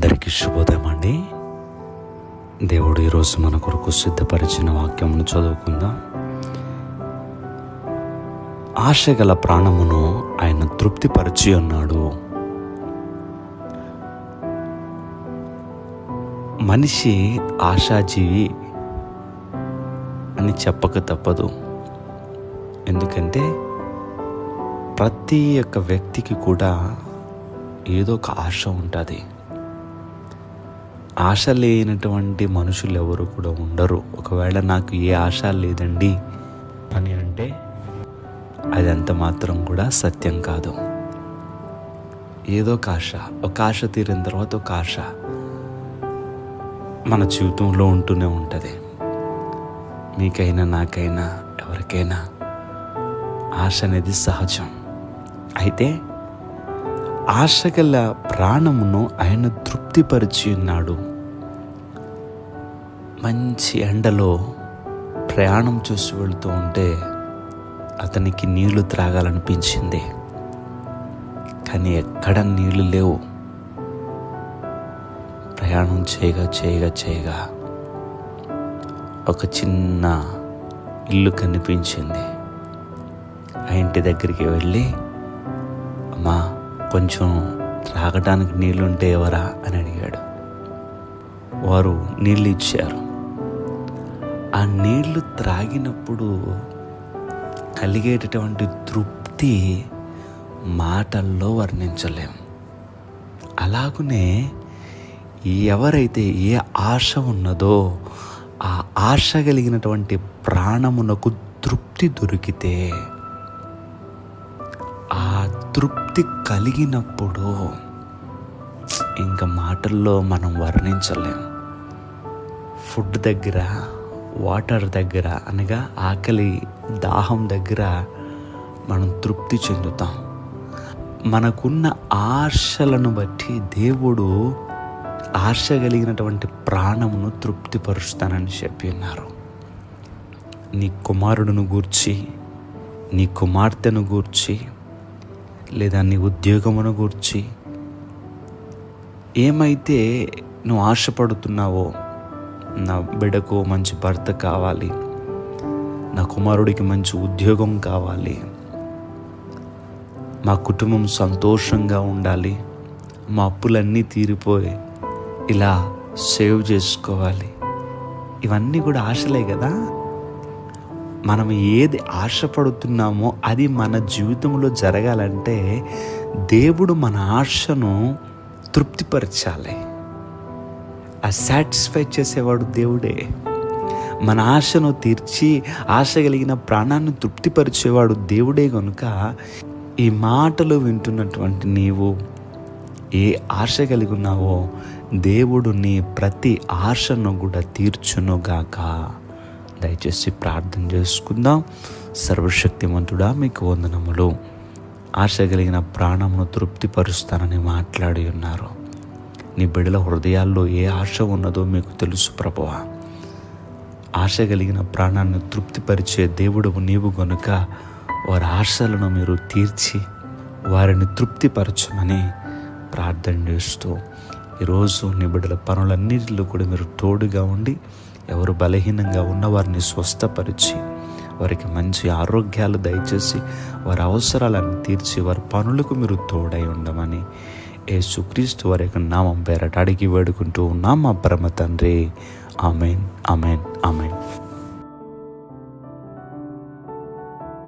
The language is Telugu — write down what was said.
అందరికీ శుభోదయం అండి. దేవుడు ఈరోజు మన కొరకు సిద్ధపరిచిన వాక్యమును చదువుకుందాం. ఆశ గల ప్రాణమును ఆయన తృప్తిపరిచి ఉన్నాడు. మనిషి ఆశాజీవి అని చెప్పక తప్పదు. ఎందుకంటే ప్రతి ఒక్క వ్యక్తికి కూడా ఏదో ఒక ఆశ ఉంటుంది. ఆశ లేనటువంటి మనుషులు ఎవరు కూడా ఉండరు. ఒకవేళ నాకు ఏ ఆశ లేదండి అని అంటే అది అంత మాత్రం కూడా సత్యం కాదు. ఏదో ఒక ఆశ తీరిన తర్వాత ఒక ఆశ మన జీవితంలో ఉంటూనే ఉంటుంది. మీకైనా నాకైనా ఎవరికైనా ఆశ అనేది సహజం. అయితే ఆశ గల ప్రాణమును ఆయన తృప్తిపరిచి ఉన్నాడు. మంచి ఎండలో ప్రయాణం చేసి వెళ్తూ ఉంటే అతనికి నీళ్లు త్రాగాలనిపించింది. కానీ ఎక్కడ నీళ్లు లేవు. ప్రయాణం చేయగా ఒక చిన్న ఇల్లు కనిపించింది. ఆ ఇంటి దగ్గరికి వెళ్ళి, అమ్మా కొంచెం త్రాగడానికి నీళ్లుంటే ఎవరా అని అడిగాడు. వారు నీళ్ళు ఇచ్చారు. ఆ నీళ్లు త్రాగినప్పుడు కలిగేటటువంటి తృప్తి మాటల్లో వర్ణించలేం. అలాగనే ఎవరైతే ఏ ఆశ ఉన్నదో ఆ ఆశ కలిగినటువంటి ప్రాణమునకు తృప్తి దొరికితే, ఆ తృప్తి కలిగినప్పుడు ఇంకా మాటల్లో మనం వర్ణించలేం. ఫుడ్ దగ్గర, వాటర్ దగ్గర, అనగా ఆకలి దాహం దగ్గర మనం తృప్తి చెందుతాం. మనకున్న ఆశలను బట్టి దేవుడు ఆశ కలిగినటువంటి ప్రాణమును తృప్తిపరుస్తానని చెప్పి ఉన్నారు. నీ కుమారుడును గూర్చి, నీ కుమార్తెను గూర్చి, లేదా నీ ఉద్యోగమును గూర్చి ఏమైతే నువ్వు ఆశపడుతున్నావో, నా బిడ్డకు మంచి భర్త కావాలి, నా కుమారుడికి మంచి ఉద్యోగం కావాలి, మా కుటుంబం సంతోషంగా ఉండాలి, మా అప్పులన్నీ తీరిపోయి ఇలా సేవ్ చేసుకోవాలి, ఇవన్నీ కూడా ఆశలే కదా. మనం ఏది ఆశపడుతున్నామో అది మన జీవితంలో జరగాలంటే దేవుడు మన ఆశను తృప్తిపరచాలి. ఆ సాటిస్ఫై చేసేవాడు దేవుడే. మన ఆశను తీర్చి ఆశ కలిగిన ప్రాణాన్ని తృప్తిపరిచేవాడు దేవుడే. కనుక ఈ మాటలు వింటున్నటువంటి నీవు ఏ ఆశ కలిగి ఉన్నావో దేవుడు నీ ప్రతి ఆశను కూడా తీర్చునుగాక. దయచేసి ప్రార్థన చేసుకుందాం. సర్వశక్తిమంతుడా, మీకు వందనములు. ఆశ కలిగిన ప్రాణమును తృప్తిపరుస్తానని మాట్లాడి ఉన్నారు. నీ బిడ్డల హృదయాల్లో ఏ ఆశ ఉన్నదో మీకు తెలుసు ప్రభువా. ఆశ కలిగిన ప్రాణాన్ని తృప్తిపరిచే దేవుడు నీవు గనుక వారి ఆశలను మీరు తీర్చి వారిని తృప్తిపరచమని ప్రార్థన చేస్తూ ఈరోజు నీ బిడ్డల పనులన్నిటిలో కూడా మీరు తోడుగా ఉండి, ఎవరు బలహీనంగా ఉన్న వారిని స్వస్థపరిచి వారికి మంచి ఆరోగ్యాలు దయచేసి వారి అవసరాలను తీర్చి వారి పనులకు మీరు తోడై ఉండమని యేసుక్రీస్తు వారి యొక్క నామం పేరట అడిగి వేడుకుంటూ ఉన్నాం మా పరమ తండ్రి. Amen, amen, amen.